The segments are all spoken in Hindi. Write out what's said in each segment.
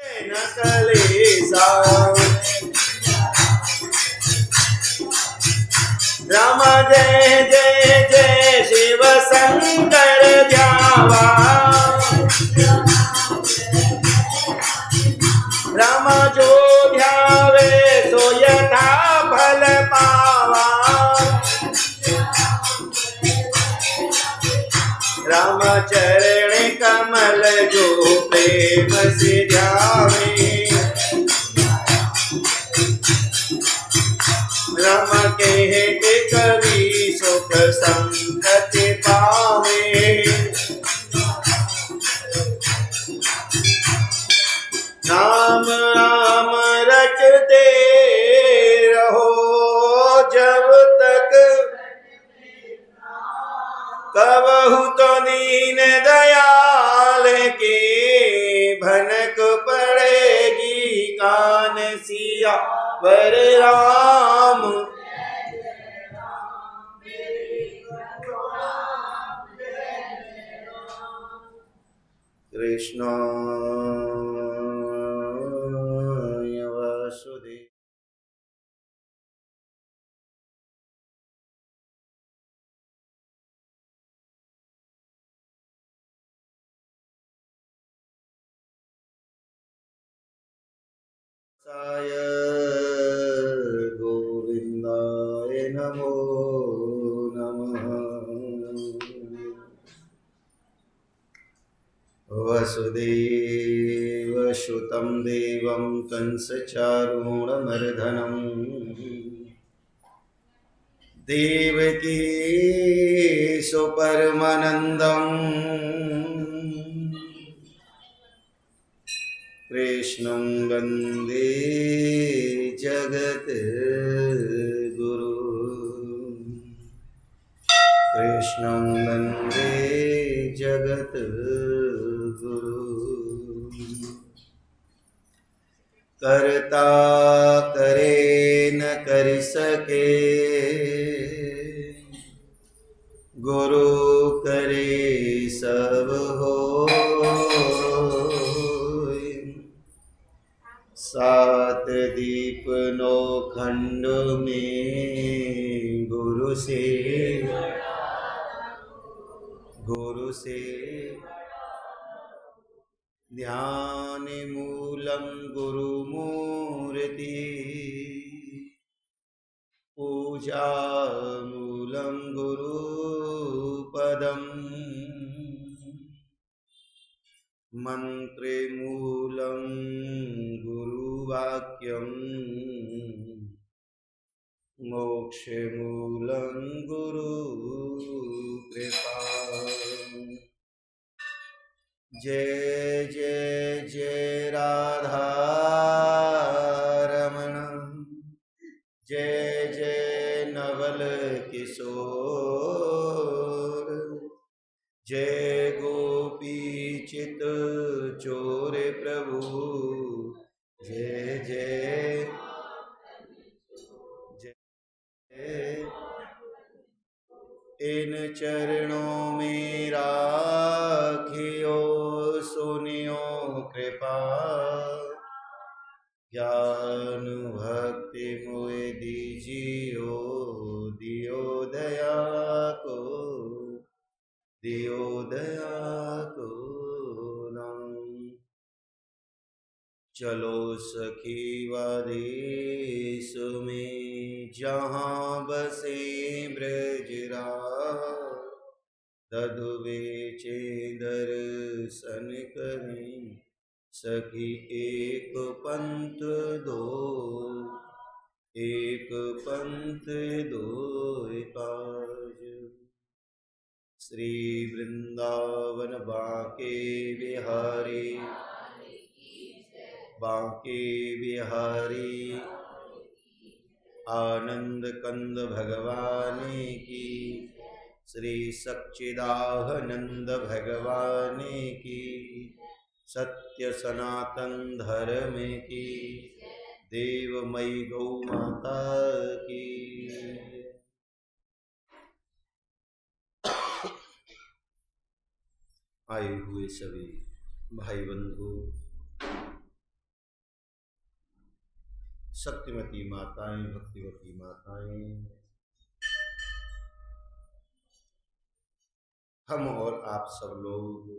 न कलेसा राम जय जय जय शिव शंकर ध्यावा राम जो ध्यावे सो यथा फल पावा राम चरण कमल जो प्रेम से ध्यावे राम कह के कवि सुख संगति पावे नाम राम रटते रहो जब तक कबहु तो दीन दयाल के भनक पड़ेगी कान सिया वर राम कृष्ण वसुदेव गोविंदाय नमो नमः वसुदेवसुतं देवं कंसचारूणमर्दनं देवकी सुपरमानन्दम् कृष्णं वन्दे जगद्गुरु कृष्णं वन्दे जगद्गुरु करता करे न कर सके गुरु करे सब हो सात दीप नौ खंड में गुरु से ध्यान मूलम गुरु मूर्ति पूजा मूलम गुरु पदम मंत्र मूलम गुरुवाक्यम मोक्ष मूलम गुरु कृपा जय जय जय राधा रमण जय जय नवल किशोर जय गोपी चित चोर प्रभु जय जय जय इन चरणों में राखियो सुनियो कृपा ज्ञान भक्ति मोहि दीजियो दियो दया को दियो दया को नाम चलो सखी वादेश में जहाँ बसे ब्रजराज दधु बेचे दर्शन करें सखी एक पंथ दो काज श्री वृंदावन बांके बिहारी आनंद कंद भगवान की श्री सच्चिदानंद भगवान की सत्य सनातन धर्म की देवमयी गौ माता की आए हुए सभी भाई बंधु शक्तिमती माताएं, भक्तिवती माताएं, हम और आप सब लोग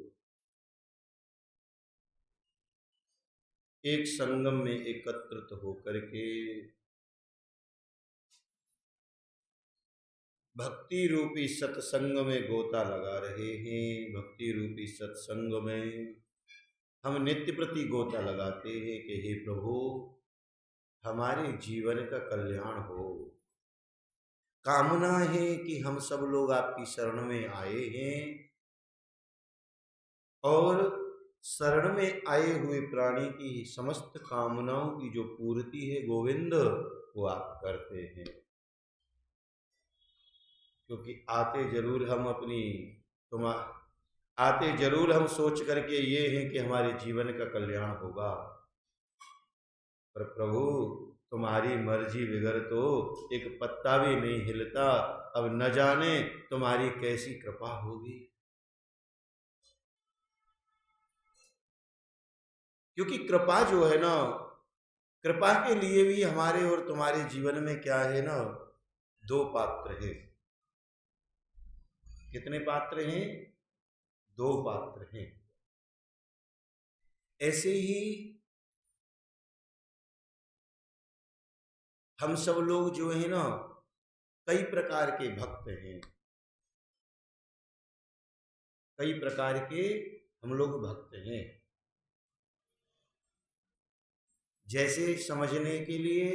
एक संगम में एकत्रित होकर के भक्ति रूपी सत्संग में गोता लगा रहे हैं। भक्ति रूपी सत्संग में हम नित्य प्रति गोता लगाते हैं कि हे प्रभु, हमारे जीवन का कल्याण हो। कामना है कि हम सब लोग आपकी शरण में आए हैं और शरण में आए हुए प्राणी की समस्त कामनाओं की जो पूर्ति है गोविंद, वो आप करते हैं। क्योंकि आते जरूर हम सोच करके ये हैं कि हमारे जीवन का कल्याण होगा, पर प्रभु तुम्हारी मर्जी बगैर तो एक पत्ता भी नहीं हिलता। अब न जाने तुम्हारी कैसी कृपा होगी, क्योंकि कृपा जो है ना, कृपा के लिए भी हमारे और तुम्हारे जीवन में क्या है ना, दो पात्र हैं। कितने पात्र हैं? दो पात्र हैं। ऐसे ही हम सब लोग जो है ना, कई प्रकार के भक्त हैं। कई प्रकार के हम लोग भक्त हैं। जैसे समझने के लिए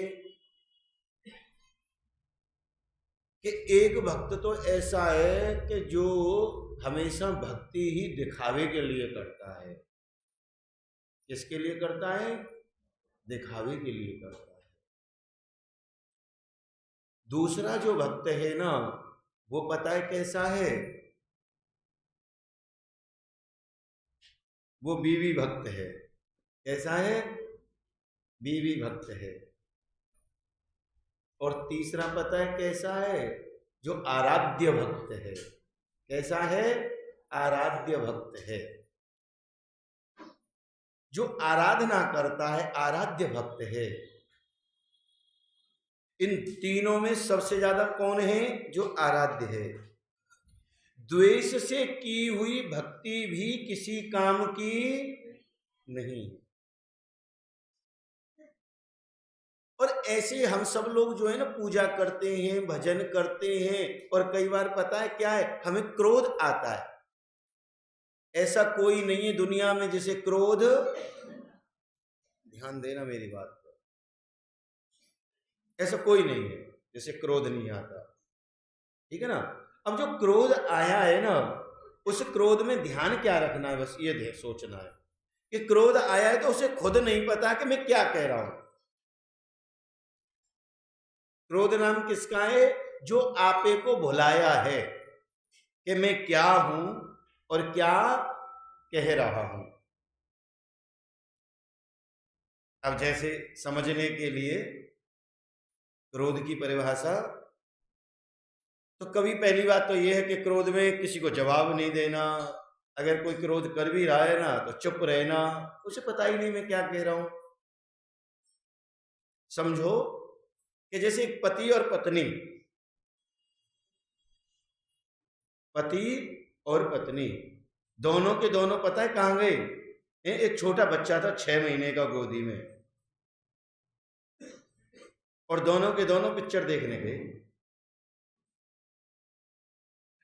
कि एक भक्त तो ऐसा है कि जो हमेशा भक्ति ही दिखावे के लिए करता है। किसके लिए करता है? दिखावे के लिए करता है। दूसरा जो भक्त है ना, वो पता है कैसा है? वो बीवी भक्त है। कैसा है? बीवी भक्त है। और तीसरा पता है कैसा है? जो आराध्य भक्त है। कैसा है? आराध्य भक्त है। जो आराधना करता है, आराध्य भक्त है। इन तीनों में सबसे ज्यादा कौन है? जो आराध्य है। द्वेष से की हुई भक्ति भी किसी काम की नहीं। और ऐसे हम सब लोग जो है ना, पूजा करते हैं, भजन करते हैं, और कई बार पता है क्या है, हमें क्रोध आता है। ऐसा कोई नहीं है दुनिया में जिसे क्रोध, ध्यान देना मेरी बात पर, ऐसा कोई नहीं है जिसे क्रोध नहीं आता। ठीक है ना? अब जो क्रोध आया है ना, उस क्रोध में ध्यान क्या रखना है, बस ये सोचना है कि क्रोध आया है तो उसे खुद नहीं पता कि मैं क्या कह रहा हूं। क्रोध नाम किसका है? जो आपे को भुलाया है कि मैं क्या हूं और क्या कह रहा हूं। अब जैसे समझने के लिए क्रोध की परिभाषा, तो कभी पहली बात तो यह है कि क्रोध में किसी को जवाब नहीं देना। अगर कोई क्रोध कर भी रहा है ना, तो चुप रहना, उसे पता ही नहीं मैं क्या कह रहा हूं। समझो कि जैसे एक पति और पत्नी, पति और पत्नी दोनों के दोनों पता है कहां गए? एक छोटा बच्चा था 6 महीने का गोदी में, और दोनों के दोनों पिक्चर देखने गए।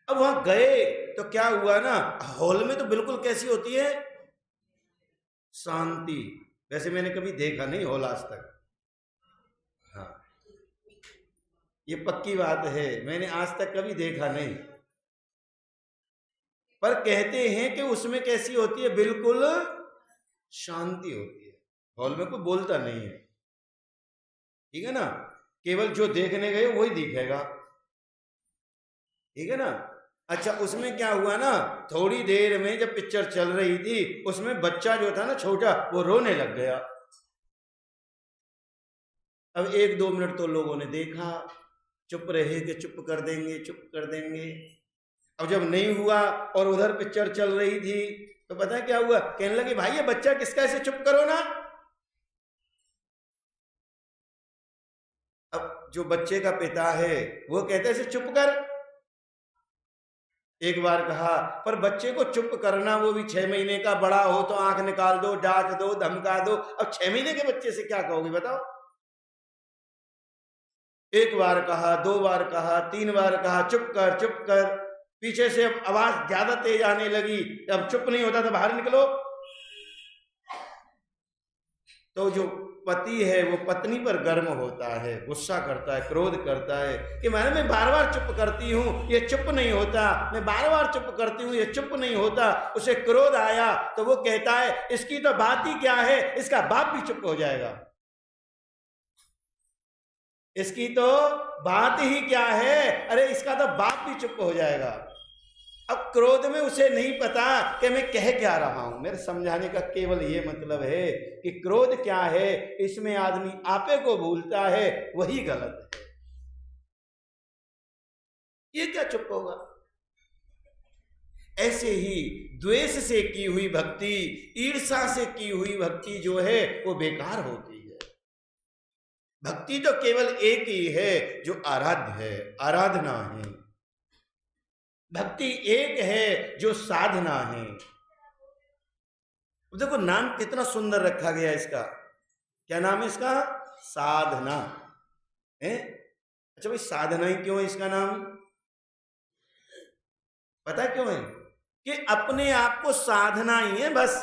अब वहां गए तो क्या हुआ ना, हॉल में तो बिल्कुल कैसी होती है? शांति। वैसे मैंने कभी देखा नहीं हॉल आज तक, हाँ, ये पक्की बात है, मैंने आज तक कभी देखा नहीं। पर कहते हैं कि उसमें कैसी होती है? बिल्कुल शांति होती है। हॉल में कोई बोलता नहीं है। ठीक है ना? केवल जो देखने गए वही दिखेगा। ठीक है ना? अच्छा, उसमें क्या हुआ ना, थोड़ी देर में जब पिक्चर चल रही थी, उसमें बच्चा जो था ना छोटा, वो रोने लग गया। अब 1-2 मिनट तो लोगों ने देखा, चुप रहे कि चुप कर देंगे, चुप कर देंगे। अब जब नहीं हुआ और उधर पिक्चर चल रही थी, तो पता है क्या हुआ? कहने लगे भाई ये बच्चा किसका, इसे चुप करो ना। जो बच्चे का पिता है वो कहता है इसे चुप कर। एक बार कहा, पर बच्चे को चुप करना, वो भी 6 महीने का, बड़ा हो तो आंख निकाल दो, डांट दो, धमका दो। अब 6 महीने के बच्चे से क्या कहोगे बताओ? एक बार कहा, 2 बार कहा, 3 बार कहा, चुप कर चुप कर। पीछे से आवाज ज्यादा तेज आने लगी, अब चुप नहीं होता तो बाहर निकलो। तो जो पति है वो पत्नी पर गर्म होता है, गुस्सा करता है, क्रोध करता है कि मैं बार बार चुप करती हूँ, ये चुप नहीं होता, मैं बार बार चुप करती हूँ, ये चुप नहीं होता। उसे क्रोध आया तो वो कहता है इसकी तो बात ही क्या है, इसका बाप भी चुप हो जाएगा। इसकी तो बात ही क्या है, अरे इसका तो बाप भी चुप हो जाएगा। अब क्रोध में उसे नहीं पता कि मैं कह क्या रहा हूं। मेरे समझाने का केवल ये मतलब है कि क्रोध क्या है, इसमें आदमी आपे को भूलता है, वही गलत है। ये क्या चुप होगा? ऐसे ही द्वेष से की हुई भक्ति, ईर्ष्या से की हुई भक्ति जो है वो बेकार होती है। भक्ति तो केवल एक ही है जो आराध्य है, आराधना है। भक्ति एक है जो साधना है। देखो नाम कितना सुंदर रखा गया इसका। क्या नाम है इसका? साधना है। अच्छा भाई, साधना ही क्यों है इसका नाम? पता क्यों है? कि अपने आप को साधना ही है बस,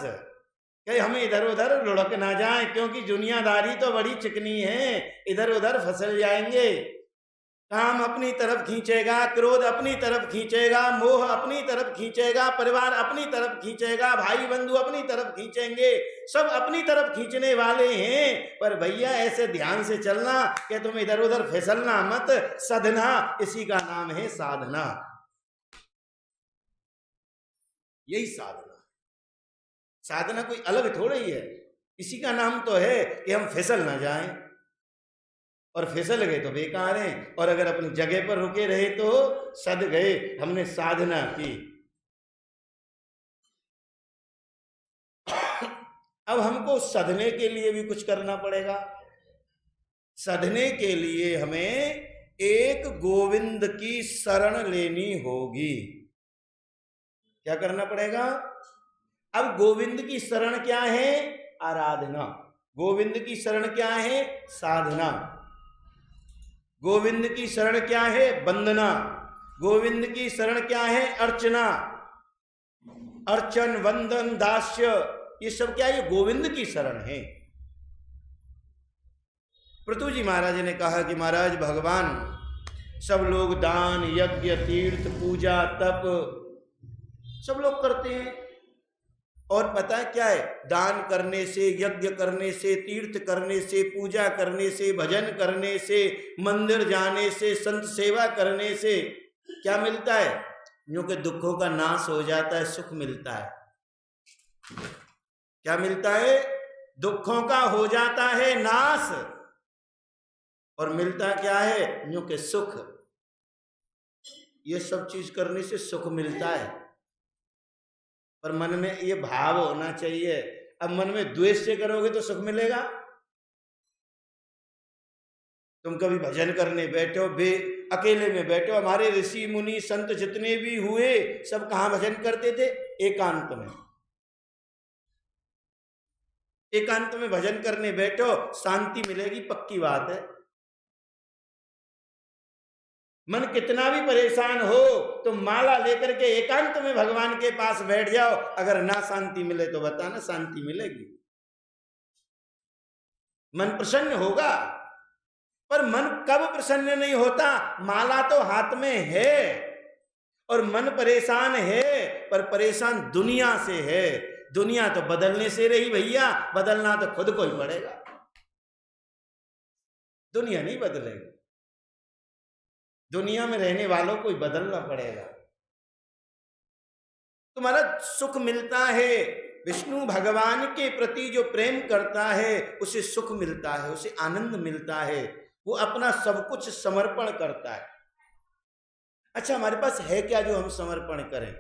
कि हमें इधर उधर लुढ़क ना जाए, क्योंकि दुनियादारी तो बड़ी चिकनी है, इधर उधर फसल जाएंगे। काम अपनी तरफ खींचेगा, क्रोध अपनी तरफ खींचेगा, मोह अपनी तरफ खींचेगा, परिवार अपनी तरफ खींचेगा, भाई बंधु अपनी तरफ खींचेंगे, सब अपनी तरफ खींचने वाले हैं। पर भैया ऐसे ध्यान से चलना कि तुम इधर उधर फिसलना मत। साधना, इसी का नाम है साधना। यही साधना। साधना कोई अलग थोड़ी है, इसी का नाम तो है कि हम फिसल ना जाएं, और फिसल गए तो बेकार हैं, और अगर अपनी जगह पर रुके रहे तो सद गए, हमने साधना की। अब हमको सधने के लिए भी कुछ करना पड़ेगा। सधने के लिए हमें एक गोविंद की शरण लेनी होगी। क्या करना पड़ेगा? अब गोविंद की शरण क्या है? आराधना। गोविंद की शरण क्या है? साधना। गोविंद की शरण क्या है? वंदना। गोविंद की शरण क्या है? अर्चना। अर्चन, वंदन, दास्य, ये सब क्या है? गोविंद की शरण है। पृथु जी महाराज ने कहा कि महाराज भगवान, सब लोग दान, यज्ञ, तीर्थ, पूजा, तप सब लोग करते हैं, और पता है क्या है? दान करने से, यज्ञ करने से, तीर्थ करने से, पूजा करने से, भजन करने से, मंदिर जाने से, संत सेवा करने से क्या मिलता है? यूं के दुखों का नाश हो जाता है, सुख मिलता है। क्या मिलता है? दुखों का हो जाता है नाश, और मिलता क्या है? यूं के सुख। ये सब चीज करने से सुख मिलता है, पर मन में ये भाव होना चाहिए। अब मन में द्वेष से करोगे तो सुख मिलेगा? तुम कभी भजन करने बैठो, अकेले में बैठो। हमारे ऋषि मुनि संत जितने भी हुए सब कहाँ भजन करते थे? एकांत में। एकांत में भजन करने बैठो, शांति मिलेगी, पक्की बात है। मन कितना भी परेशान हो तो माला लेकर के एकांत में भगवान के पास बैठ जाओ, अगर ना शांति मिले तो बताना, शांति मिलेगी। मन प्रसन्न होगा, पर मन कब प्रसन्न नहीं होता? माला तो हाथ में है और मन परेशान है, पर परेशान दुनिया से है। दुनिया तो बदलने से रही भैया, बदलना तो खुद को ही पड़ेगा, दुनिया नहीं बदलेगी। दुनिया में रहने वालों को ही बदलना पड़ेगा। तुम्हारा सुख मिलता है, विष्णु भगवान के प्रति जो प्रेम करता है उसे सुख मिलता है, उसे आनंद मिलता है, वो अपना सब कुछ समर्पण करता है। अच्छा, हमारे पास है क्या जो हम समर्पण करें?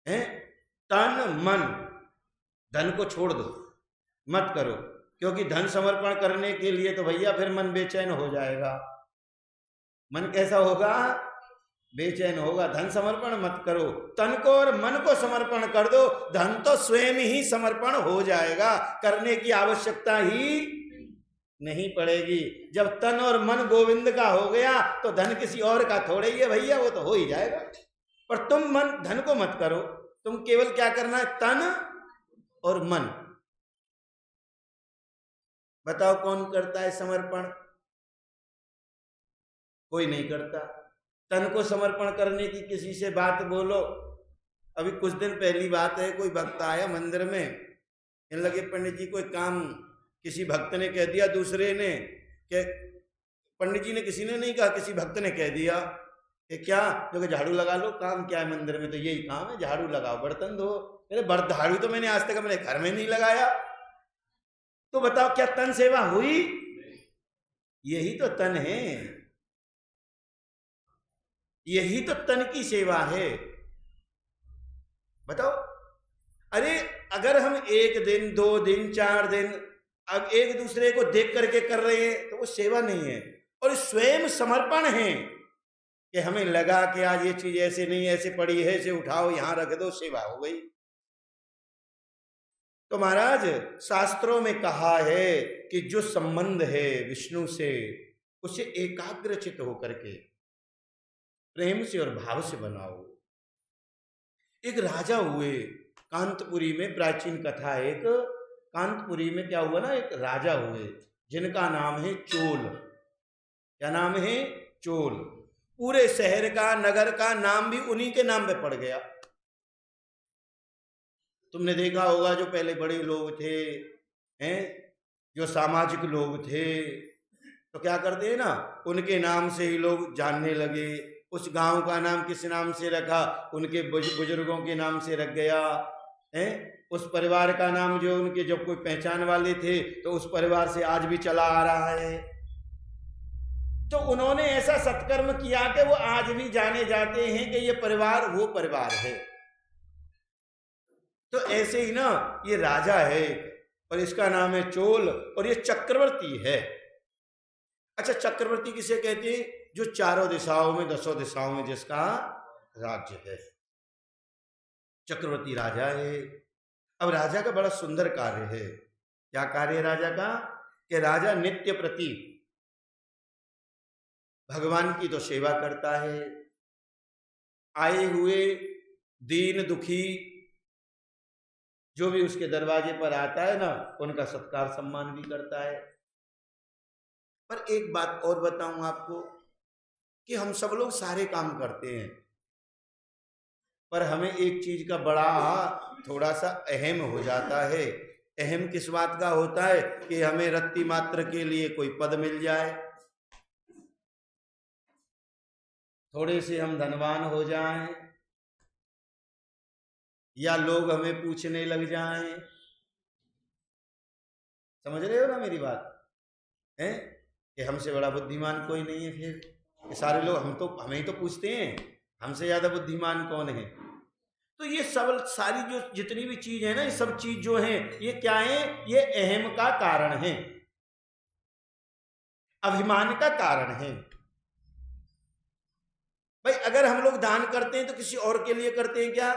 हैं? तन मन। धन को छोड़ दो, मत करो, क्योंकि धन समर्पण करने के लिए तो भैया फिर मन बेचैन हो जाएगा। मन कैसा होगा? बेचैन होगा। धन समर्पण मत करो, तन को और मन को समर्पण कर दो, धन तो स्वयं ही समर्पण हो जाएगा, करने की आवश्यकता ही नहीं पड़ेगी। जब तन और मन गोविंद का हो गया तो धन किसी और का थोड़े ही है भैया, वो तो हो ही जाएगा। पर तुम मन धन को मत करो, तुम केवल क्या करना है? तन और मन। बताओ कौन करता है समर्पण? कोई नहीं करता। तन को समर्पण करने की किसी से बात बोलो। अभी कुछ दिन पहली बात है, कोई भक्त आया मंदिर में, कहने लगे पंडित जी कोई काम, किसी भक्त ने कह दिया दूसरे ने, कि पंडित जी ने, किसी ने नहीं कहा, किसी भक्त ने कह दिया कि क्या, जो झाड़ू लगा लो। काम क्या है मंदिर में? तो यही काम है, झाड़ू लगाओ, बर्तन धो। अरे झाड़ू तो मैंने आज तक अपने घर में नहीं लगाया। तो बताओ क्या तन सेवा हुई? यही तो तन है, यही तो तन की सेवा है। बताओ। अरे अगर हम 1 दिन 2 दिन 4 दिन अब एक दूसरे को देख करके कर रहे हैं तो वो सेवा नहीं है, और स्वयं समर्पण है कि हमें लगा कि आज ये चीज ऐसे नहीं, ऐसे पड़ी है, इसे उठाओ यहां रख दो, सेवा हो गई। तो महाराज शास्त्रों में कहा है कि जो संबंध है विष्णु से, उसे एकाग्रचित होकर के प्रेम से और भाव से बनाओ। एक राजा हुए कांतपुरी में, प्राचीन कथा है एक, कांतपुरी में क्या हुआ ना, एक राजा हुए जिनका नाम है चोल। क्या नाम है? चोल। पूरे शहर का, नगर का नाम भी उन्हीं के नाम पे पड़ गया। तुमने देखा होगा जो पहले बड़े लोग थे, हैं, जो सामाजिक लोग थे, तो क्या करते हैं ना, उनके नाम से ही लोग जानने लगे। उस गांव का नाम किस नाम से रखा? उनके बुजुर्गों के नाम से रख गया है। उस परिवार का नाम जो उनके जब कोई पहचान वाले थे तो उस परिवार से आज भी चला आ रहा है। तो उन्होंने ऐसा सत्कर्म किया कि वो आज भी जाने जाते हैं कि ये परिवार वो परिवार है। तो ऐसे ही ना ये राजा है और इसका नाम है चोल, और ये चक्रवर्ती है। अच्छा, चक्रवर्ती किसे कहते हैं? जो चारों दिशाओं में, 10 दिशाओं में जिसका राज्य है, चक्रवर्ती राजा है। अब राजा का बड़ा सुंदर कार्य है। क्या कार्य है राजा का? कि राजा नित्य प्रति भगवान की तो सेवा करता है, आए हुए दीन दुखी जो भी उसके दरवाजे पर आता है ना, उनका सत्कार सम्मान भी करता है। पर एक बात और बताऊं आपको कि हम सब लोग सारे काम करते हैं, पर हमें एक चीज का बड़ा थोड़ा सा अहम हो जाता है। अहम किस बात का होता है? कि हमें रत्ती मात्र के लिए कोई पद मिल जाए, थोड़े से हम धनवान हो जाएं, या लोग हमें पूछने लग जाएं। समझ रहे हो ना मेरी बात? है कि हमसे बड़ा बुद्धिमान कोई नहीं है। फिर सारे लोग हमें ही तो पूछते हैं, हमसे ज्यादा बुद्धिमान कौन है? तो ये सब सारी जो जितनी भी चीज है ना, ये सब चीज जो है ये क्या है? ये अहम का कारण है, अभिमान का कारण है। भाई अगर हम लोग दान करते हैं तो किसी और के लिए करते हैं क्या?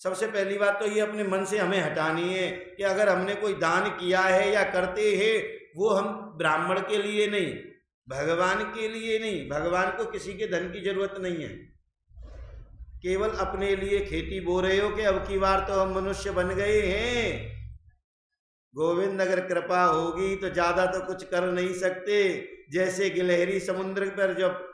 सबसे पहली बात तो ये अपने मन से हमें हटानी है कि अगर हमने कोई दान किया है या करते हैं, वो हम ब्राह्मण के लिए नहीं, भगवान के लिए नहीं। भगवान को किसी के धन की जरूरत नहीं है, केवल अपने लिए खेती बो रहे हो कि अब की बार तो हम मनुष्य बन गए हैं। गोविंद अगर कृपा होगी तो ज्यादा तो कुछ कर नहीं सकते। जैसे गिलहरी समुद्र पर जब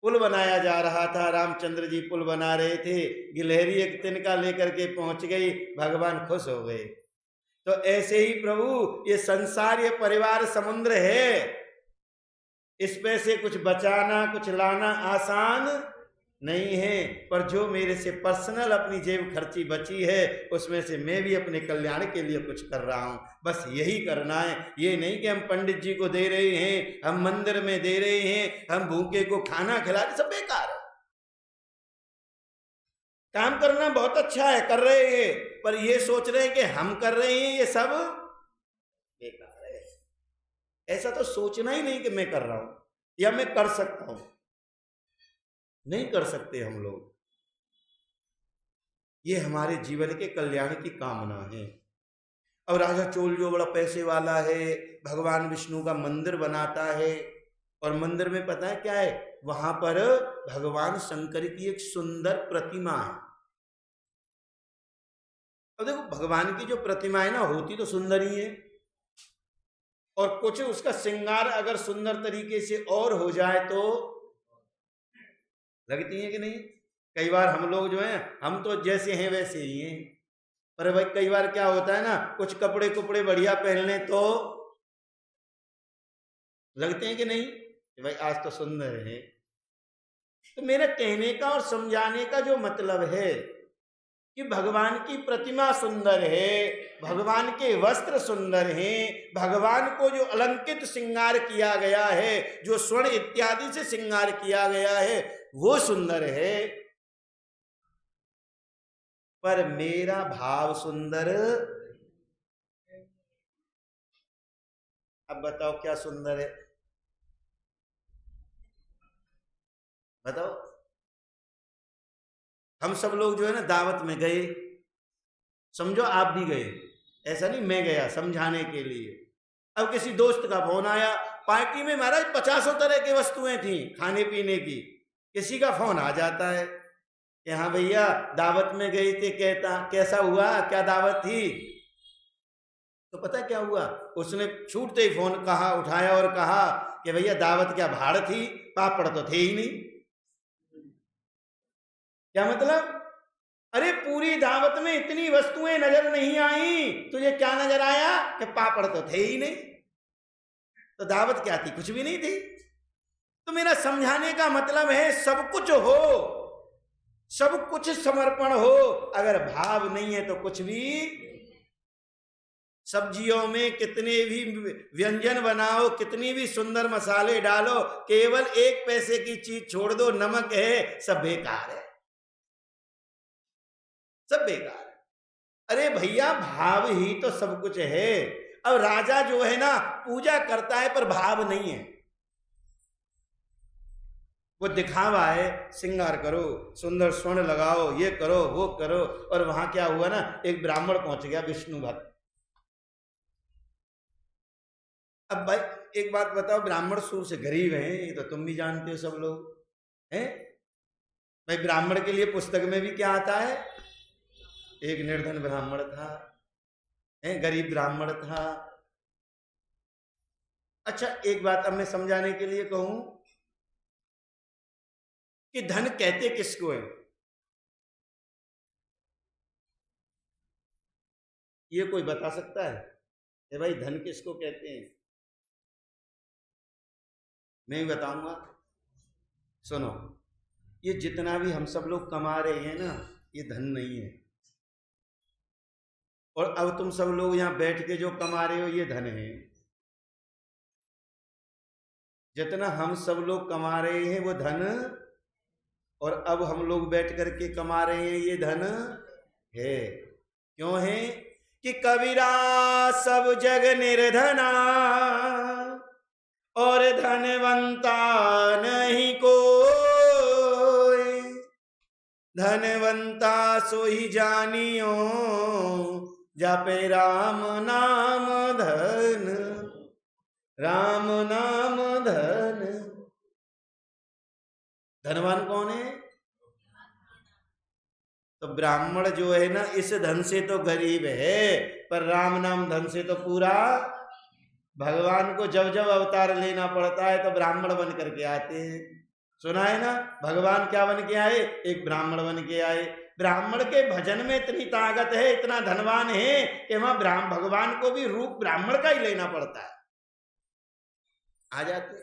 पुल बनाया जा रहा था, रामचंद्र जी पुल बना रहे थे, गिलहरी एक तिनका लेकर के पहुंच गई, भगवान खुश हो गए। तो ऐसे ही प्रभु ये संसार, ये परिवार समुद्र है, इसमें से कुछ बचाना कुछ लाना आसान नहीं है। पर जो मेरे से पर्सनल अपनी जेब खर्ची बची है, उसमें से मैं भी अपने कल्याण के लिए कुछ कर रहा हूं। बस यही करना है। ये नहीं कि हम पंडित जी को दे रहे हैं, हम मंदिर में दे रहे हैं, हम भूखे को खाना खिला रहे, सब बेकार है। काम करना बहुत अच्छा है, कर रहे हैं, पर ये सोच रहे हैं कि हम कर रहे हैं ये सब बेकार है। ऐसा तो सोचना ही नहीं कि मैं कर रहा हूं या मैं कर सकता हूं, नहीं कर सकते हम लोग। ये हमारे जीवन के कल्याण की कामना है। अब राजा चोल जो बड़ा पैसे वाला है, भगवान विष्णु का मंदिर बनाता है, और मंदिर में पता है क्या है, वहां पर भगवान शंकर की एक सुंदर प्रतिमा है। अब देखो भगवान की जो प्रतिमा है ना, होती तो सुंदर ही है, और कुछ उसका श्रृंगार अगर सुंदर तरीके से और हो जाए तो लगती है कि नहीं। कई बार हम लोग जो हैं, हम तो जैसे हैं वैसे ही हैं, पर भाई कई बार क्या होता है ना, कुछ कपड़े कुपड़े बढ़िया पहन लें तो लगते हैं कि नहीं कि भाई आज तो सुंदर है। तो मेरा कहने का और समझाने का जो मतलब है कि भगवान की प्रतिमा सुंदर है, भगवान के वस्त्र सुंदर हैं, भगवान को जो अलंकृत श्रृंगार किया गया है, जो स्वर्ण इत्यादि से श्रृंगार किया गया है, वो सुंदर है, पर मेरा भाव सुंदर। अब बताओ क्या सुंदर है, बताओ। हम सब लोग जो है ना दावत में गए, समझो आप भी गए, ऐसा नहीं मैं गया समझाने के लिए। अब किसी दोस्त का फोन आया, पार्टी में महाराज 50 तरह की वस्तुएं थी खाने पीने की, किसी का फोन आ जाता है कि हाँ भैया दावत में गए थे, कहता कैसा हुआ, क्या दावत थी। तो पता क्या हुआ, उसने छूटते ही फोन कहा, उठाया और कहा कि भैया दावत क्या भाड़ थी, पापड़ तो थे ही नहीं। क्या मतलब, अरे पूरी दावत में इतनी वस्तुएं नजर नहीं आई, तुझे क्या नजर आया कि पापड़ तो थे ही नहीं। तो दावत क्या थी, कुछ भी नहीं थी। तो मेरा समझाने का मतलब है सब कुछ हो, सब कुछ समर्पण हो, अगर भाव नहीं है तो कुछ भी। सब्जियों में कितने भी व्यंजन बनाओ, कितनी भी सुंदर मसाले डालो, केवल 1 पैसे की चीज छोड़ दो, नमक है, सब बेकार है, सब बेकार है। अरे भैया भाव ही तो सब कुछ है। अब राजा जो है ना पूजा करता है पर भाव नहीं है, वो दिखावा है, श्रृंगार करो, सुंदर स्वर्ण लगाओ, ये करो वो करो। और वहां क्या हुआ ना, एक ब्राह्मण पहुंच गया विष्णु भक्त। अब भाई एक बात बताओ, ब्राह्मण शुरू से गरीब हैं, ये तो तुम भी जानते हो, सब लोग हैं भाई। ब्राह्मण के लिए पुस्तक में भी क्या आता है, एक निर्धन ब्राह्मण था, गरीब ब्राह्मण था। अच्छा एक बात अब मैं समझाने के लिए कहूं कि धन कहते किसको है, ये कोई बता सकता है कि भाई धन किसको कहते हैं। मैं बताऊंगा, सुनो। ये जितना भी हम सब लोग कमा रहे हैं ना, ये धन नहीं है। और अब तुम सब लोग यहां बैठ के जो कमा रहे हो, ये धन है। जितना हम सब लोग कमा रहे हैं वो धन, और अब हम लोग बैठ करके कमा रहे हैं ये धन है। क्यों है कि कबीरा सब जग निर्धना, और धनवंता नहीं कोई, धनवंता सोई जानियो, जापे राम नाम धन, राम नाम धन। धनवान कौन है, तो ब्राह्मण जो है ना, इस धन से तो गरीब है, पर राम नाम धन से तो पूरा। भगवान को जब जब अवतार लेना पड़ता है तो ब्राह्मण बन करके आते हैं। सुना है ना, भगवान क्या बन के आए, एक ब्राह्मण बन के आए। ब्राह्मण के भजन में इतनी ताकत है, इतना धनवान है कि वहां भगवान को भी रूप ब्राह्मण का ही लेना पड़ता है, आ जाते।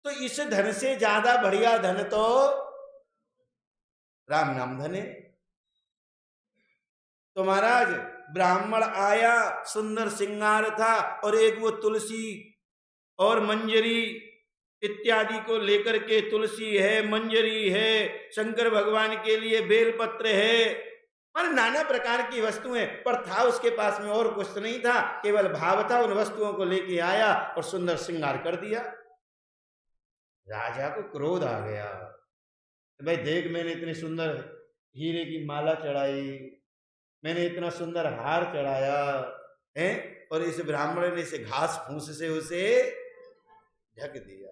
तो इस धन से ज्यादा बढ़िया धन तो राम नाम धन है। तो महाराज ब्राह्मण आया, सुंदर श्रृंगार था, और एक वो तुलसी और मंजरी इत्यादि को लेकर के, तुलसी है, मंजरी है, शंकर भगवान के लिए बेलपत्र है, और नाना प्रकार की वस्तुएं, पर था उसके पास में और कुछ नहीं था, केवल भाव था। उन वस्तुओं को लेके आया और सुंदर श्रृंगार कर दिया। राजा को क्रोध आ गया, भाई देख, मैंने इतनी सुंदर हीरे की माला चढ़ाई, मैंने इतना सुंदर हार चढ़ाया है, और इस ब्राह्मण ने इसे घास फूस से उसे ढक दिया।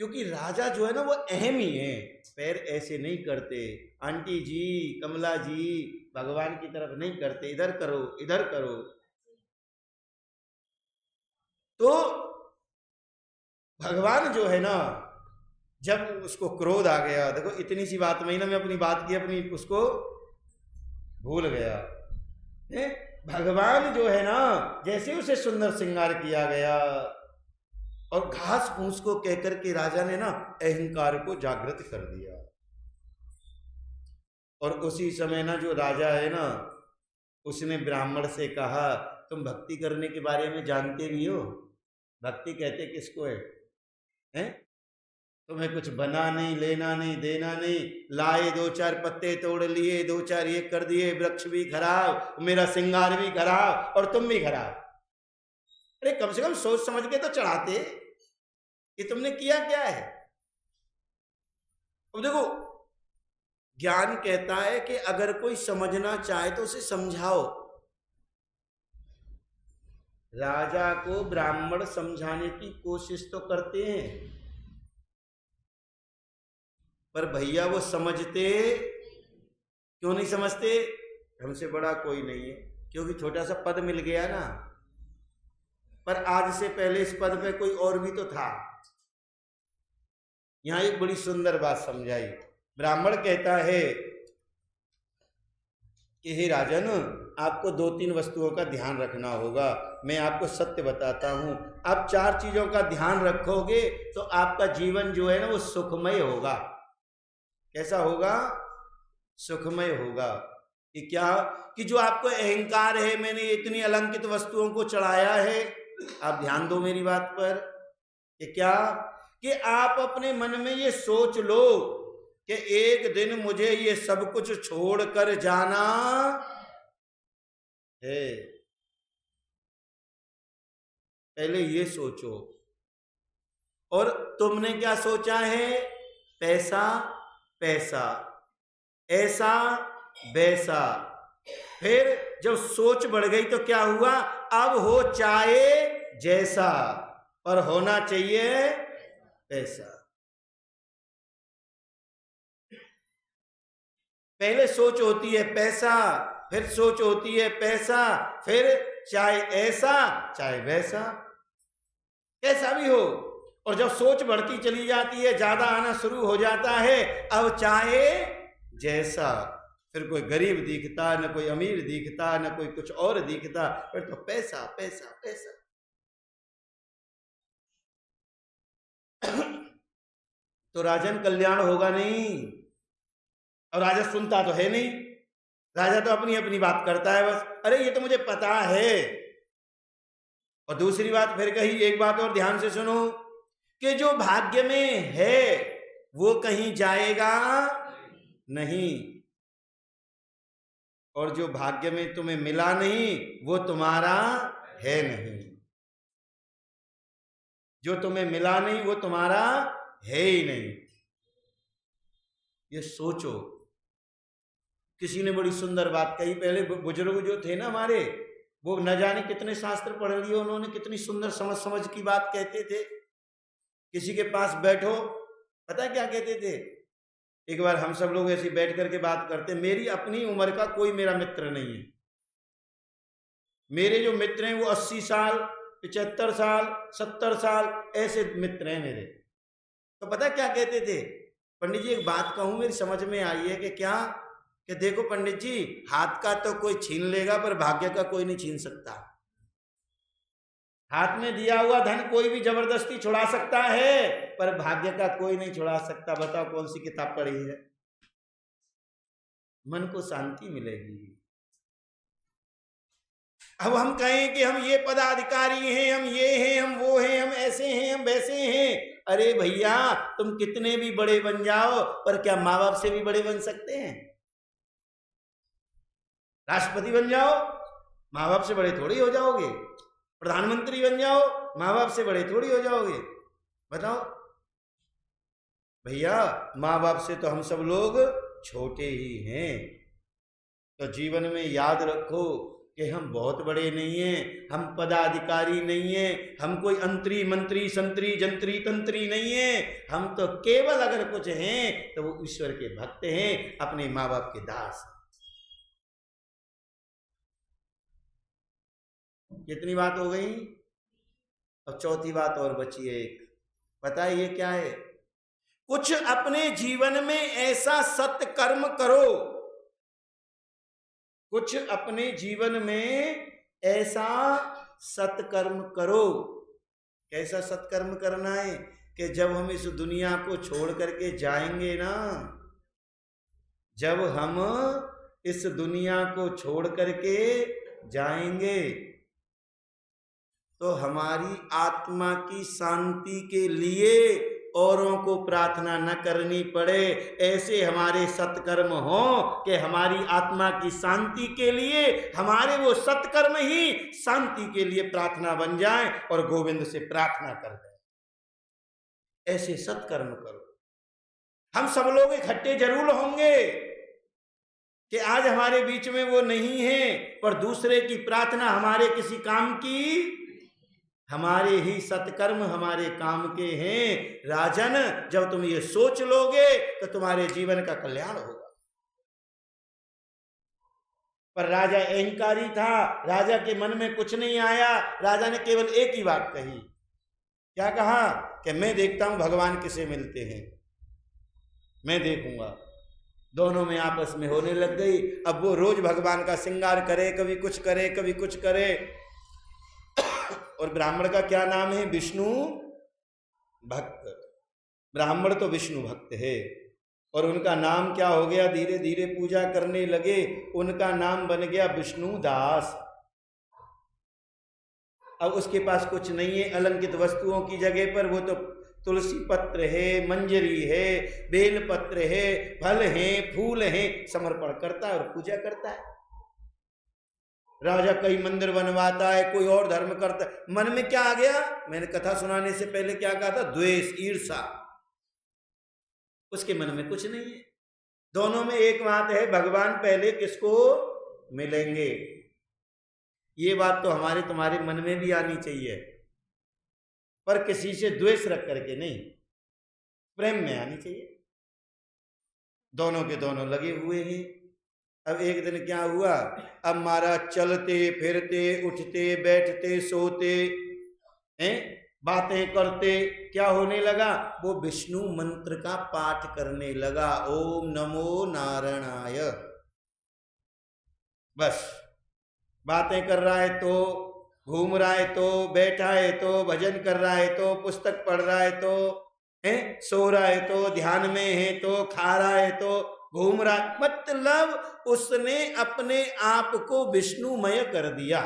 क्योंकि राजा जो है ना वो अहम ही है, पैर ऐसे नहीं करते, आंटी जी, कमला जी, भगवान की तरफ नहीं करते, इधर करो, इधर करो। तो भगवान जो है ना, जब उसको क्रोध आ गया, देखो इतनी सी बात में ही ना मैं अपनी बात की अपनी उसको भूल गया है? भगवान जो है ना, जैसे उसे सुंदर श्रृंगार किया गया और घास फूस को कहकर के राजा ने ना अहंकार को जागृत कर दिया। और उसी समय ना जो राजा है ना, उसने ब्राह्मण से कहा, तुम भक्ति करने के बारे में जानते भी हो? भक्ति कहते किसको है? हैं? तुम्हें कुछ बना नहीं, लेना नहीं, देना नहीं, लाए दो चार पत्ते तोड़ लिए, दो चार ये कर दिए, वृक्ष भी खराब, मेरा श्रृंगार भी खराब, और तुम भी खराब। अरे कम से कम सोच समझ के तो चढ़ाते कि तुमने किया क्या है। अब देखो, ज्ञान कहता है कि अगर कोई समझना चाहे तो उसे समझाओ। राजा को ब्राह्मण समझाने की कोशिश तो करते हैं, पर भैया वो समझते क्यों नहीं समझते? हमसे बड़ा कोई नहीं है, क्योंकि छोटा सा पद मिल गया ना। पर आज से पहले इस पद पे कोई और भी तो था। यहां एक बड़ी सुंदर बात समझाई। ब्राह्मण कहता है कि हे राजन, आपको 2-3 वस्तुओं का ध्यान रखना होगा। मैं आपको सत्य बताता हूं, आप 4 चीजों का ध्यान रखोगे तो आपका जीवन जो है ना वो सुखमय होगा। कैसा होगा? सुखमय होगा। कि क्या? कि जो आपको अहंकार है, मैंने इतनी अलंकित वस्तुओं को चढ़ाया है, आप ध्यान दो मेरी बात पर। कि क्या? कि आप अपने मन में ये सोच लो कि एक दिन मुझे ये सब कुछ छोड़कर जाना है। पहले ये सोचो। और तुमने क्या सोचा है? पैसा पैसा, ऐसा वैसा। फिर जब सोच बढ़ गई तो क्या हुआ? अब हो चाहे जैसा, पर होना चाहिए पैसा। पहले सोच होती है पैसा, फिर सोच होती है पैसा, फिर चाहे ऐसा चाहे वैसा, कैसा भी हो। और जब सोच बढ़ती चली जाती है, ज्यादा आना शुरू हो जाता है, अब चाहे जैसा। फिर कोई गरीब दिखता, न कोई अमीर दिखता, न कोई कुछ और दिखता, फिर तो पैसा पैसा पैसा। तो राजन कल्याण होगा नहीं। और राजा सुनता तो है नहीं, राजा तो अपनी अपनी बात करता है बस। अरे ये तो मुझे पता है। और दूसरी बात फिर कही, एक बात और ध्यान से सुनो, कि जो भाग्य में है वो कहीं जाएगा नहीं, और जो भाग्य में तुम्हें मिला नहीं वो तुम्हारा है नहीं। जो तुम्हें मिला नहीं वो तुम्हारा है ही नहीं। ये सोचो। किसी ने बड़ी सुंदर बात कही, पहले बुजुर्ग जो थे ना हमारे, वो न जाने कितने शास्त्र पढ़ लिए उन्होंने, कितनी सुंदर समझ समझ की बात कहते थे। किसी के पास बैठो, पता है क्या कहते थे? एक बार हम सब लोग ऐसे बैठ करके बात करते, मेरी अपनी उम्र का कोई मेरा मित्र नहीं है। मेरे जो मित्र हैं वो 80 साल, 75 साल, 70 साल ऐसे मित्र हैं मेरे। तो पता है क्या कहते थे? पंडित जी एक बात कहूं, मेरी समझ में आई है। कि क्या? कि देखो पंडित जी, हाथ का तो कोई छीन लेगा पर भाग्य का कोई नहीं छीन सकता। हाथ में दिया हुआ धन कोई भी जबरदस्ती छुड़ा सकता है, पर भाग्य का कोई नहीं छुड़ा सकता। बताओ कौन सी किताब पढ़ी है? मन को शांति मिलेगी। अब हम कहें कि हम ये पदाधिकारी हैं, हम ये हैं, हम वो हैं, हम ऐसे हैं, हम वैसे हैं। अरे भैया, तुम कितने भी बड़े बन जाओ, पर क्या माँ बाप से भी बड़े बन सकते हैं? राष्ट्रपति बन जाओ, माँ बाप से बड़े थोड़ी हो जाओगे। प्रधानमंत्री बन जाओ, माँ बाप से बड़े थोड़ी हो जाओगे। बताओ भैया, माँ बाप से तो हम सब लोग छोटे ही हैं। तो जीवन में याद रखो कि हम बहुत बड़े नहीं हैं, हम पदाधिकारी नहीं हैं, हम कोई अंतरी मंत्री संतरी जंतरी तंत्री नहीं हैं। हम तो केवल अगर कुछ हैं तो वो ईश्वर के भक्त हैं, अपने माँ बाप के दास। कितनी बात हो गई? अब चौथी बात और बची है एक। पता है ये क्या है? कुछ अपने जीवन में ऐसा सत्कर्म करो, कुछ अपने जीवन में ऐसा सत्कर्म करो। कैसा सत्कर्म करना है? कि जब हम इस दुनिया को छोड़ करके जाएंगे ना, जब हम इस दुनिया को छोड़ करके जाएंगे तो हमारी आत्मा की शांति के लिए औरों को प्रार्थना न करनी पड़े, ऐसे हमारे सत्कर्म हो कि हमारी आत्मा की शांति के लिए हमारे वो सत्कर्म ही शांति के लिए प्रार्थना बन जाए और गोविंद से प्रार्थना कर दें। ऐसे सत्कर्म करो। हम सब लोग इकट्ठे जरूर होंगे कि आज हमारे बीच में वो नहीं है, पर दूसरे की प्रार्थना हमारे किसी काम की, हमारे ही सत्कर्म हमारे काम के हैं। राजन, जब तुम ये सोच लोगे तो तुम्हारे जीवन का कल्याण होगा। पर राजा अहंकारी था, राजा के मन में कुछ नहीं आया। राजा ने केवल एक ही बात कही। क्या कहा? कि मैं देखता हूं भगवान किसे मिलते हैं, मैं देखूंगा। दोनों में आपस में होने लग गई। अब वो रोज भगवान का श्रृंगार करे, कभी कुछ करे कभी कुछ करे। और ब्राह्मण का क्या नाम है? विष्णु भक्त। ब्राह्मण तो विष्णु भक्त है। और उनका नाम क्या हो गया? धीरे धीरे पूजा करने लगे, उनका नाम बन गया विष्णु दास। अब उसके पास कुछ नहीं है अलंकित वस्तुओं की जगह पर, वो तो तुलसी पत्र है, मंजरी है, बेल पत्र है, फल है, फूल है, समर्पण करता है और पूजा करता है। राजा कई मंदिर बनवाता है, कोई और धर्म करता है। मन में क्या आ गया? मैंने कथा सुनाने से पहले क्या कहा था? द्वेष, ईर्षा। उसके मन में कुछ नहीं है। दोनों में एक बात है, भगवान पहले किसको मिलेंगे। ये बात तो हमारे तुम्हारे मन में भी आनी चाहिए, पर किसी से द्वेष रख करके नहीं, प्रेम में आनी चाहिए। दोनों के दोनों लगे हुए हैं। अब एक दिन क्या हुआ? अब महाराज चलते फिरते उठते बैठते सोते हैं, बातें करते, क्या होने लगा? वो विष्णु मंत्र का पाठ करने लगा, ओम नमो नारायणाय। बस बातें कर रहा है तो, घूम रहा है तो, बैठा है तो, भजन कर रहा है तो, पुस्तक पढ़ रहा है तो, है सो रहा है तो, ध्यान में है तो, खा रहा है तो, घूम रहा है। मतलब उसने अपने आप को विष्णुमय कर दिया,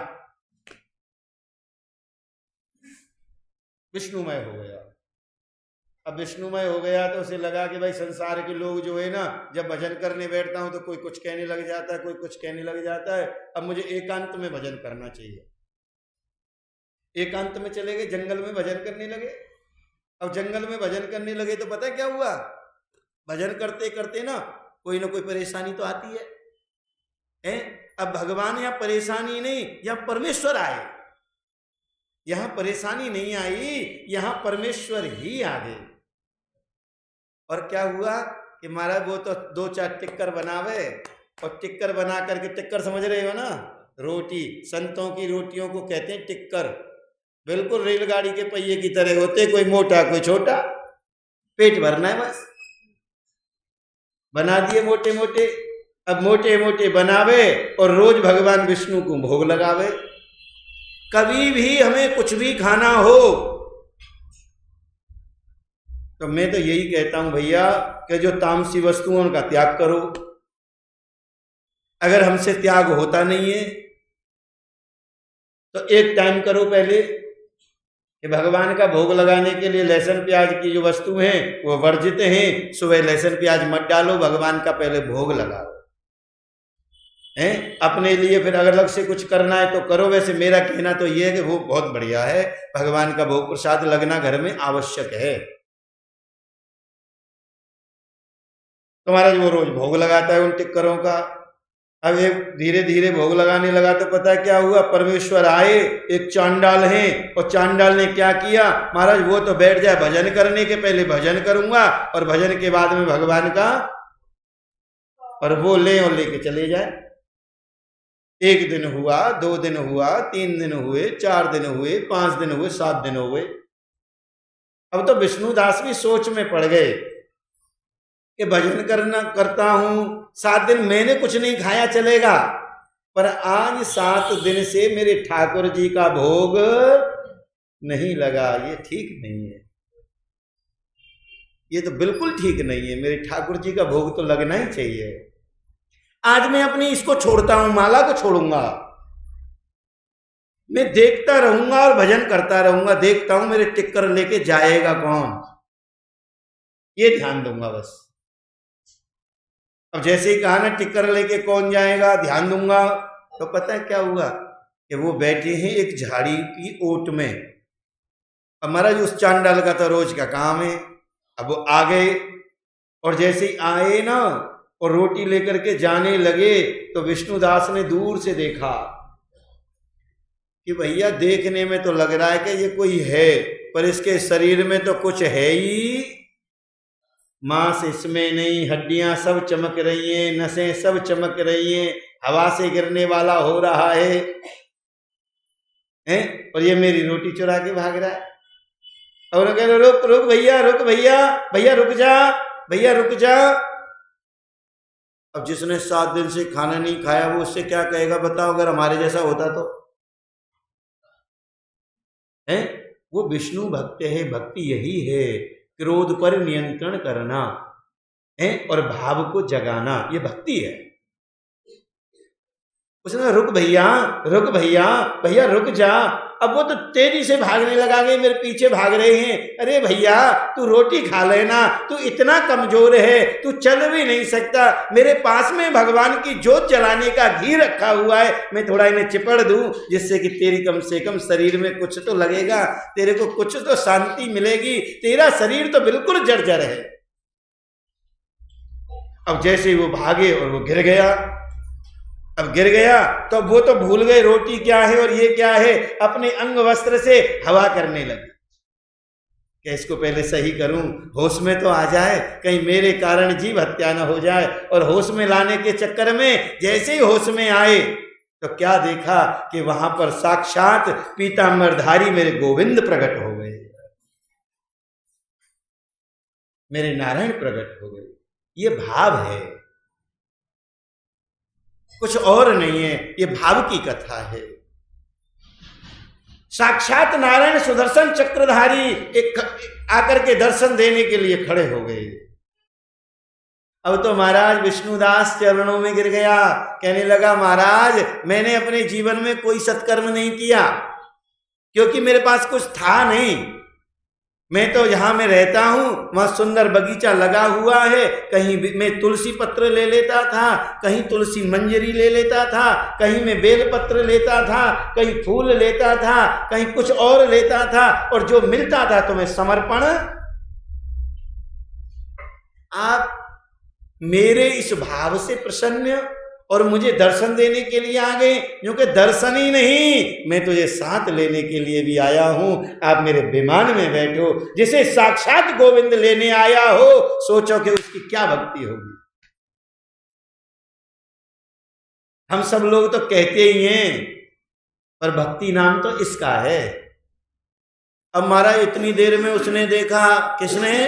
विष्णुमय हो गया। अब विष्णुमय हो गया तो उसे लगा कि भाई संसार के लोग जो है ना, जब भजन करने बैठता हूं तो कोई कुछ कहने लग जाता है, कोई कुछ कहने लग जाता है। अब मुझे एकांत में भजन करना चाहिए। एकांत में चले गए, जंगल में भजन करने लगे। अब जंगल में भजन करने लगे तो पता क्या हुआ? भजन करते करते ना कोई परेशानी तो आती है। अब भगवान यहाँ परेशानी नहीं, यहाँ परमेश्वर आए। यहां परेशानी नहीं आई, यहां परमेश्वर ही आ गए। और क्या हुआ कि महाराज वो तो 2-4 टिक्कर बनावे, और टिक्कर बना करके, टिक्कर समझ रहे हो ना, रोटी, संतों की रोटियों को कहते हैं टिक्कर। बिल्कुल रेलगाड़ी के पहिए की तरह होते, कोई मोटा कोई छोटा, पेट भरना है बस। बना दिए मोटे मोटे। अब मोटे मोटे बनावे और रोज भगवान विष्णु को भोग लगावे। कभी भी हमें कुछ भी खाना हो तो मैं तो यही कहता हूं भैया कि जो तामसी वस्तुओं उनका त्याग करो। अगर हमसे त्याग होता नहीं है तो एक टाइम करो पहले कि भगवान का भोग लगाने के लिए लहसुन प्याज की जो वस्तु हैं वो वर्जित हैं, सुबह लहसुन प्याज मत डालो, भगवान का पहले भोग लगाओ हैं। अपने लिए फिर अगर अलग से कुछ करना है तो करो। वैसे मेरा कहना तो ये है कि वो बहुत बढ़िया है, भगवान का भोग प्रसाद लगना घर में आवश्यक है। तो महाराज वो रोज भोग लगाता है उन टिक्करों का। अब एक धीरे धीरे भोग लगाने लगा तो पता है क्या हुआ, परमेश्वर आए, एक चांडाल हैं, और चांडाल ने क्या किया, महाराज वो तो बैठ जाए भजन करने के, पहले भजन करूंगा और भजन के बाद में भगवान का, और वो ले और लेके चले जाए। 1 दिन हुआ, 2 दिन हुआ, 3 दिन हुए, 4 दिन हुए, 5 दिन हुए, 7 दिन हो गए। अब तो विष्णुदास भी सोच में पड़ गए कि भजन करता हूं, 7 दिन मैंने कुछ नहीं खाया चलेगा, पर आज 7 दिन से मेरे ठाकुर जी का भोग नहीं लगा, ये ठीक नहीं है, ये तो बिल्कुल ठीक नहीं है। मेरे ठाकुर जी का भोग तो लगना ही चाहिए। आज मैं अपनी इसको छोड़ता हूं, माला को छोड़ूंगा, मैं देखता रहूंगा और भजन करता रहूंगा, देखता हूं मेरे टिक्कर लेके जाएगा कौन, ये ध्यान दूंगा बस। अब जैसे ही कहा ना टिक्कर लेके कौन जाएगा, ध्यान दूंगा, तो पता है क्या हुआ कि वो बैठे हैं एक झाड़ी की ओट में। अब महाराज उस चांडाल का तो रोज का काम है। अब वो आ गए, और जैसे ही आए ना और रोटी लेकर के जाने लगे तो विष्णुदास ने दूर से देखा कि भैया देखने में तो लग रहा है कि ये कोई है, पर इसके शरीर में तो कुछ है ही, मांस इसमें नहीं, हड्डियां सब चमक रही हैं, नसें सब चमक रही हैं, हवा से गिरने वाला हो रहा है, और ये मेरी रोटी चुरा के भाग रहा है। और कह रहे रुक रुक भैया, रुक भैया, भैया रुक जा, भैया रुक जा। अब जिसने 7 दिन से खाना नहीं खाया वो उससे क्या कहेगा बताओ, अगर हमारे जैसा होता तो है। वो विष्णु भक्त है, भक्ति यही है, क्रोध पर नियंत्रण करना है और भाव को जगाना, ये भक्ति है। उसने रुक भैया, रुक भैया, भैया रुक जा। अब वो तो तेजी से भागने लगा, गए मेरे पीछे भाग रहे हैं। अरे भैया तू रोटी खा लेना, तू इतना कमजोर है, तू चल भी नहीं सकता, मेरे पास में भगवान की जोत जलाने का घी रखा हुआ है, मैं थोड़ा इन्हें चिपड़ दूं जिससे कि तेरी कम से कम शरीर में कुछ तो लगेगा, तेरे को कुछ तो शांति मिलेगी, तेरा शरीर तो बिल्कुल जर्जर है। अब जैसे ही वो भागे और वो गिर गया, अब गिर गया तो वो तो भूल गए रोटी क्या है और ये क्या है, अपने अंग वस्त्र से हवा करने लगे कि इसको पहले सही करूं, होश में तो आ जाए, कहीं मेरे कारण जीव हत्या न हो जाए। और होश में लाने के चक्कर में जैसे ही होश में आए तो क्या देखा कि वहां पर साक्षात पीतांबरधारी मेरे गोविंद प्रकट हो गए, मेरे नारायण प्रकट हो गए। ये भाव है, कुछ और नहीं है, ये भाव की कथा है। साक्षात नारायण सुदर्शन चक्रधारी एक आकर के दर्शन देने के लिए खड़े हो गए। अब तो महाराज विष्णुदास चरणों में गिर गया, कहने लगा महाराज मैंने अपने जीवन में कोई सत्कर्म नहीं किया, क्योंकि मेरे पास कुछ था नहीं। मैं तो जहां मैं रहता हूं वहां सुंदर बगीचा लगा हुआ है, कहीं मैं तुलसी पत्र ले लेता था, कहीं तुलसी मंजरी ले लेता था, कहीं मैं बेल पत्र लेता था, कहीं फूल लेता था, कहीं कुछ और लेता था, और जो मिलता था तो मैं समर्पण। आप मेरे इस भाव से प्रसन्न और मुझे दर्शन देने के लिए आ गए, क्योंकि दर्शन ही नहीं मैं तुझे साथ लेने के लिए भी आया हूं। आप मेरे विमान में बैठो, जिसे साक्षात गोविंद लेने आया हो, सोचो कि उसकी क्या भक्ति होगी। हम सब लोग तो कहते ही हैं, पर भक्ति नाम तो इसका है। अब महाराज इतनी देर में उसने देखा, किसने,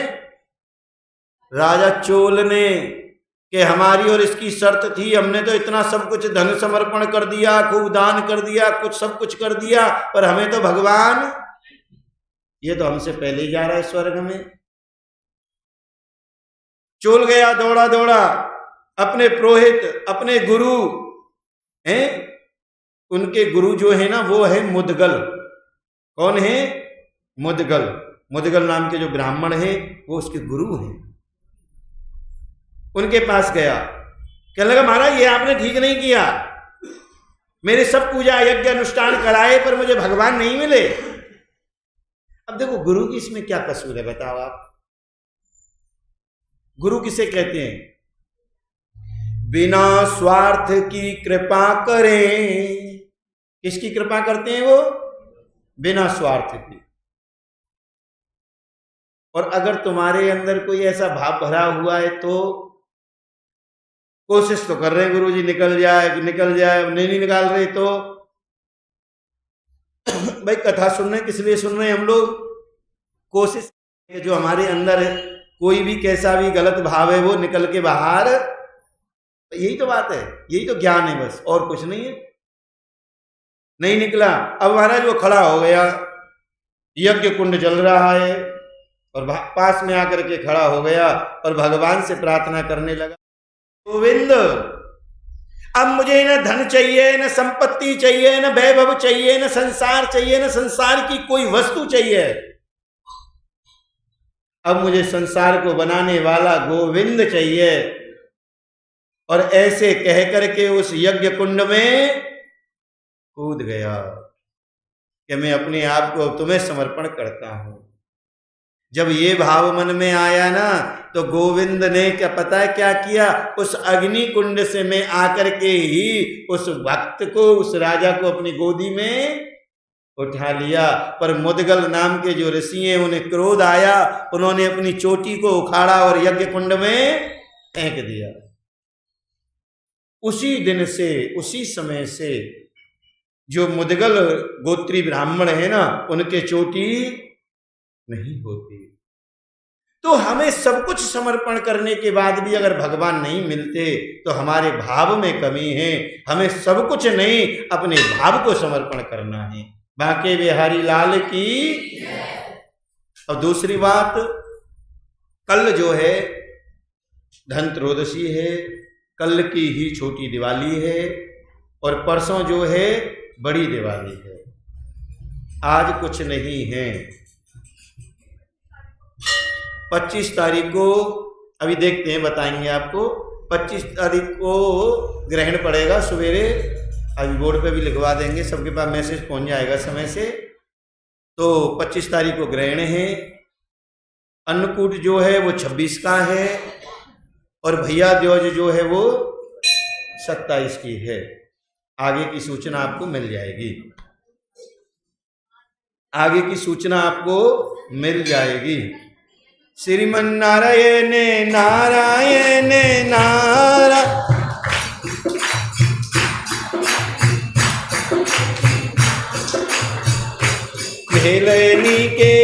राजा चोल ने, कि हमारी और इसकी शर्त थी, हमने तो इतना सब कुछ धन समर्पण कर दिया, खूब दान कर दिया, कुछ सब कुछ कर दिया, पर हमें तो भगवान, ये तो हमसे पहले ही जा रहा है स्वर्ग में। चोल गया दौड़ा दौड़ा, अपने पुरोहित, अपने गुरु हैं, उनके गुरु जो है ना वो है मुदगल। कौन है? मुदगल। मुदगल नाम के जो ब्राह्मण है वो उसके गुरु हैं। उनके पास गया, कहने लगा महाराज ये आपने ठीक नहीं किया, मेरे सब पूजा यज्ञ अनुष्ठान कराए पर मुझे भगवान नहीं मिले। अब देखो गुरु की इसमें क्या कसूर है बताओ आप? गुरु किसे कहते हैं? बिना स्वार्थ की कृपा करें। किसकी कृपा करते हैं वो? बिना स्वार्थ की। और अगर तुम्हारे अंदर कोई ऐसा भाव भरा हुआ है तो कोशिश तो कर रहे हैं गुरु जी निकल जाए, नहीं निकाल रहे तो भाई कथा सुन रहे किस लिए सुन रहे हैं हम लोग? कोशिश जो हमारे अंदर है कोई भी कैसा भी गलत भाव है वो निकल के बाहर, यही तो बात है, यही तो ज्ञान है बस, और कुछ नहीं है। नहीं निकला, अब महाराज वो खड़ा हो गया, यज्ञ कुंड जल रहा है और पास में आकर के खड़ा हो गया और भगवान से प्रार्थना करने लगा, गोविंद अब मुझे न धन चाहिए, न संपत्ति चाहिए, न वैभव चाहिए, न संसार चाहिए, न संसार की कोई वस्तु चाहिए, अब मुझे संसार को बनाने वाला गोविंद चाहिए। और ऐसे कह करके उस यज्ञ कुंड में कूद गया कि मैं अपने आप को तुम्हें समर्पण करता हूं। जब ये भाव मन में आया ना तो गोविंद ने क्या पता है क्या किया? उस अग्नि कुंड से मैं आकर के ही उस भक्त को, उस राजा को अपनी गोदी में उठा लिया। पर मुदगल नाम के जो ऋषि हैं उन्हें क्रोध आया, उन्होंने अपनी चोटी को उखाड़ा और यज्ञ कुंड में फेंक दिया। उसी दिन से, उसी समय से जो मुदगल गोत्री ब्राह्मण है ना उनके चोटी नहीं होती। तो हमें सब कुछ समर्पण करने के बाद भी अगर भगवान नहीं मिलते तो हमारे भाव में कमी है। हमें सब कुछ नहीं, अपने भाव को समर्पण करना है। बांके बिहारी लाल की। और दूसरी बात, कल जो है धनत्रयोदशी है, कल की ही छोटी दिवाली है और परसों जो है बड़ी दिवाली है। आज कुछ नहीं है। 25 तारीख को अभी देखते हैं, बताएंगे आपको। 25 तारीख को ग्रहण पड़ेगा सवेरे, अभी बोर्ड पे भी लिखवा देंगे, सबके पास मैसेज पहुंच जाएगा समय से। तो 25 तारीख को ग्रहण है। अन्नकूट जो है वो 26 का है और भैया द्योज जो है वो 27 की है। आगे की सूचना आपको मिल जाएगी, आगे की सूचना आपको मिल जाएगी। श्रीमन नारायण नारायण नारायण। भेलनी के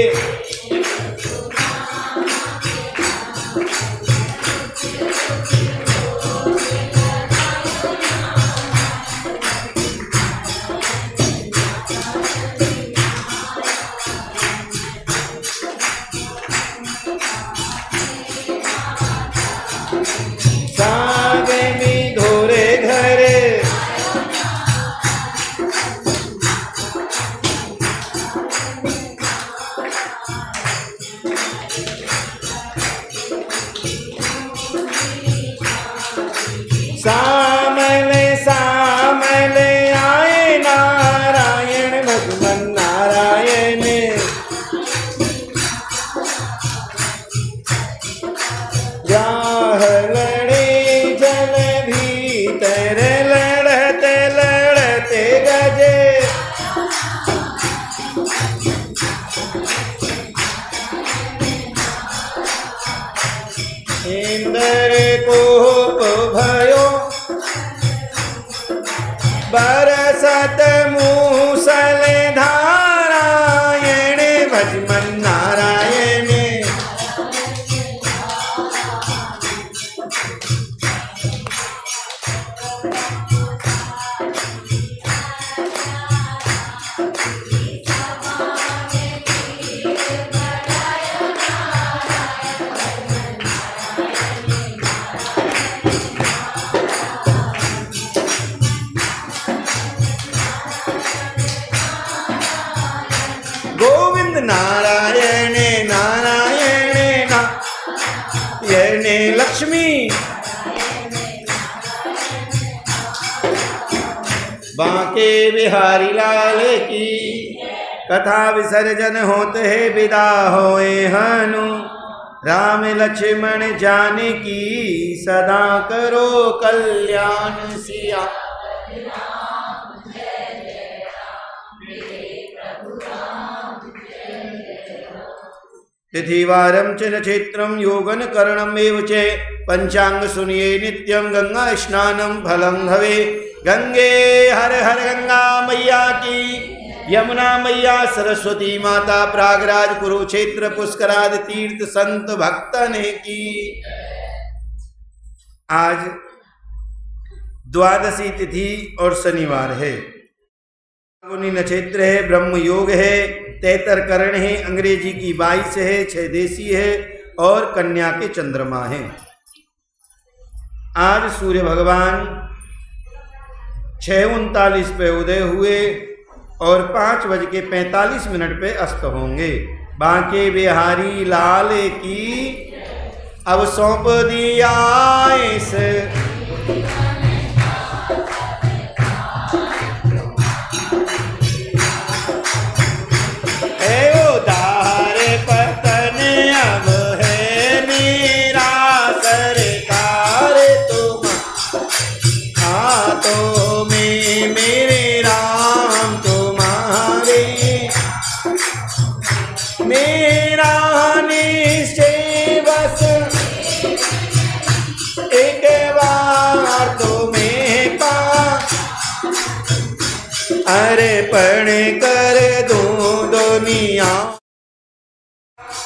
सामले आए नारायण भगवान नारायण। जाह लड़े जल भीतर लड़ते लड़ते गजे। इंद्र कोप भयो बरसत मूसल धारायण भजमन नारायण। गोविंद नारायण नारायण नारायण लक्ष्मी बांके बिहारी लाल की कथा विसर्जन होते है विदा होए हनु राम लक्ष्मण जानकी सदा करो कल्याण सिया। तिथिवारं च नक्षत्रं योगन करणं एव च पंचांग सुनिए नित्यं गंगा स्नानं फलं भवे। गंगे हर हर गंगा मैया की यमुना मैया सरस्वती माता प्रयागराज कुरुक्षेत्र पुष्करादि तीर्थ संत भक्तन की। आज द्वादशी तिथि और शनिवार है। फाल्गुनी नक्षत्र है, ब्रह्म योग है, 73 करण है, अंग्रेजी की 22 है, 6 देशी है और कन्या के चंद्रमा है। आज सूर्य भगवान 6:39 पे उदय हुए और 5:45 पे अस्त होंगे। बांके बिहारी लाल की अब सौंप दिया इस उदार पतन अब है मेरा सरकार तुम हाथों में मेरे राम तुम्हारे मेरा निश्चय बस एक बार तुम्हें पा अर्पण कर दूं दुनिया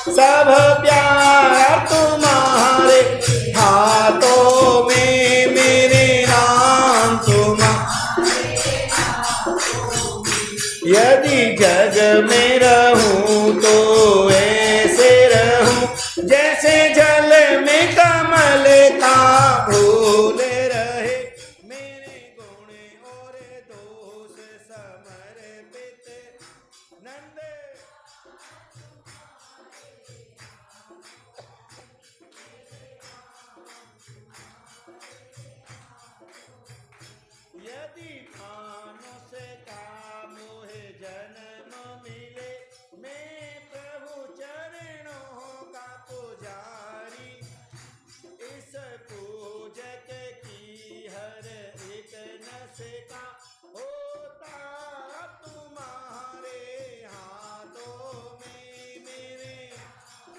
सब प्यार तुम्हारे हाथों में मेरे राम तुम्हारे। यदि जग में रहूं तो